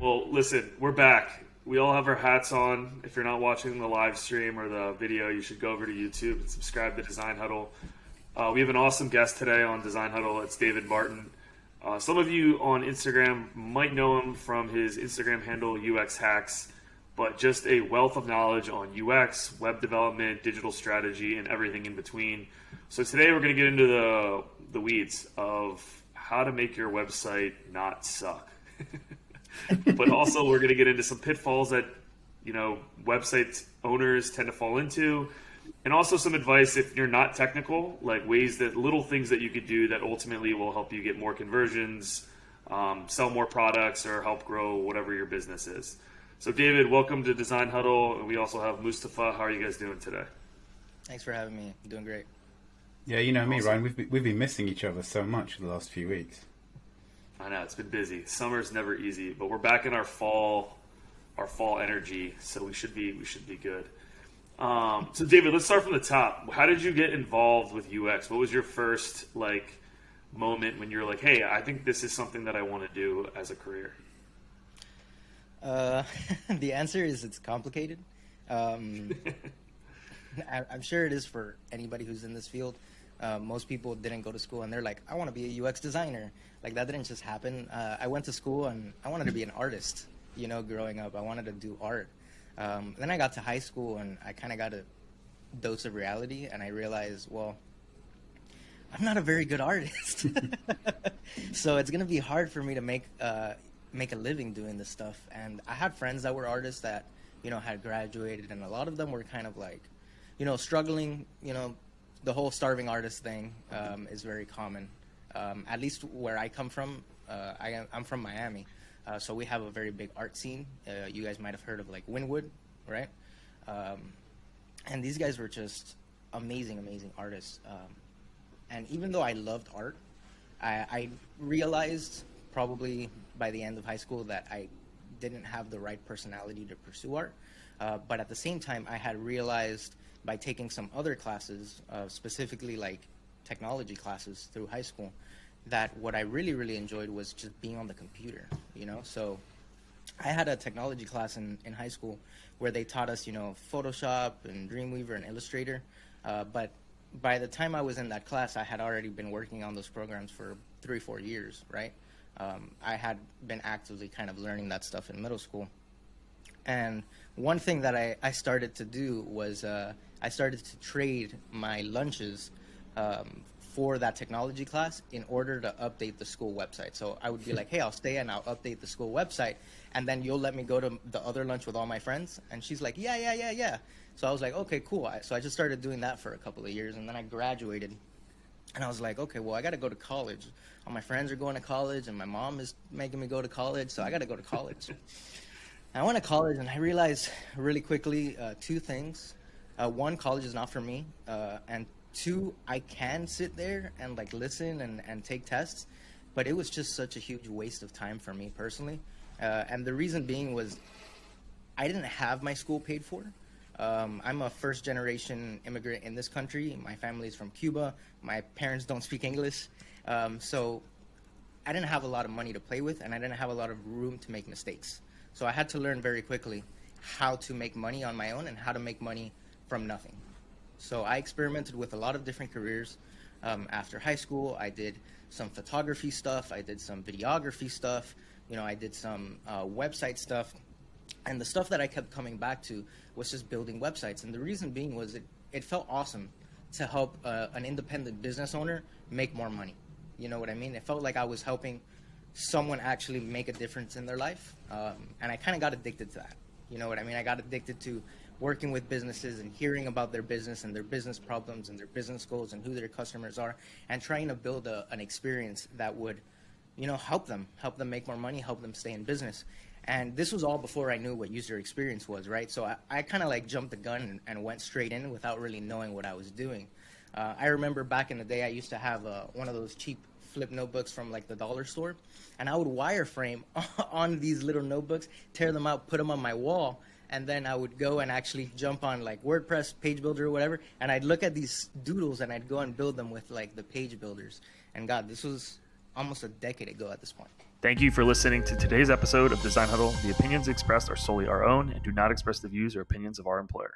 Well, listen, we're back. We all have our hats on. If you're not watching the live stream or the video, you should go over to YouTube and subscribe to Design Huddle. We have an awesome guest today on Design Huddle. It's David Martin. Some of you on Instagram might know him from his Instagram handle, UX Hacks, but just a wealth of knowledge on UX, web development, digital strategy, and everything in between. So today we're going to get into the weeds of how to make your website not suck. But also we're going to get into some pitfalls that, website owners tend to fall into, and also some advice if you're not technical, like little things that you could do that ultimately will help you get more conversions, sell more products, or help grow whatever your business is. So David, welcome to Design Huddle. And we also have Mustafa. How are you guys doing today? Thanks for having me. I'm doing great. Yeah, you know me, Ryan. We've been missing each other so much the last few weeks. I know it's been busy. Summer's never easy, but we're back in our fall energy, so we should be good. So David, let's start from the top. How did you get involved with UX? What was your first moment when you're like, hey, I think this is something that I want to do as a career? The answer is it's complicated. I'm sure it is for anybody who's in this field. Most people didn't go to school and they're like, I want to be a UX designer. Like, that didn't just happen. I went to school and I wanted to be an artist, growing up. I wanted to do art. Then I got to high school and I kind of got a dose of reality and I realized, well, I'm not a very good artist. So it's going to be hard for me to make a living doing this stuff. And I had friends that were artists that, had graduated, and a lot of them were kind of like, struggling. The whole starving artist thing is very common. At least where I come from, I'm from Miami. So we have a very big art scene. You guys might have heard of Winwood, right? And these guys were just amazing artists. And even though I loved art, I realized probably by the end of high school that I didn't have the right personality to pursue art. But at the same time, I had realized by taking some other classes, specifically technology classes through high school, that what I really enjoyed was just being on the computer, So I had a technology class in high school where they taught us, Photoshop and Dreamweaver and Illustrator. But by the time I was in that class, I had already been working on those programs for 3-4 years, right? I had been actively kind of learning that stuff in middle school. And one thing that I started to do was I started to trade my lunches for that technology class in order to update the school website. So I would be like, hey, I'll stay and I'll update the school website, and then you'll let me go to the other lunch with all my friends? And she's like, yeah. So I was like, okay, cool. So I just started doing that for a couple of years, and then I graduated. And I was like, okay, well, I got to go to college. All my friends are going to college, and my mom is making me go to college, so I got to go to college. I went to college, and I realized really quickly two things. One, college is not for me, and two, I can sit there and listen and take tests, but it was just such a huge waste of time for me personally. And the reason being was I didn't have my school paid for. I'm a first-generation immigrant in this country. My family's from Cuba. My parents don't speak English. So I didn't have a lot of money to play with, and I didn't have a lot of room to make mistakes. So I had to learn very quickly how to make money on my own and how to make money from nothing. So I experimented with a lot of different careers. After high school, I did some photography stuff. I did some videography stuff. I did some website stuff. And the stuff that I kept coming back to was just building websites. And the reason being was it felt awesome to help an independent business owner make more money. You know what I mean? It felt like I was helping someone actually make a difference in their life. And I kind of got addicted to that. You know what I mean? I got addicted to working with businesses and hearing about their business and their business problems and their business goals and who their customers are, and trying to build an experience that would, help them make more money, help them stay in business. And this was all before I knew what user experience was, right? So I kind of jumped the gun and went straight in without really knowing what I was doing. I remember back in the day, I used to have one of those cheap flip notebooks from the dollar store, and I would wireframe on these little notebooks, tear them out, put them on my wall, and then I would go and actually jump on WordPress, Page Builder, or whatever, and I'd look at these doodles and I'd go and build them with the page builders. And God, this was almost a decade ago at this point. Thank you for listening to today's episode of Design Huddle. The opinions expressed are solely our own and do not express the views or opinions of our employer.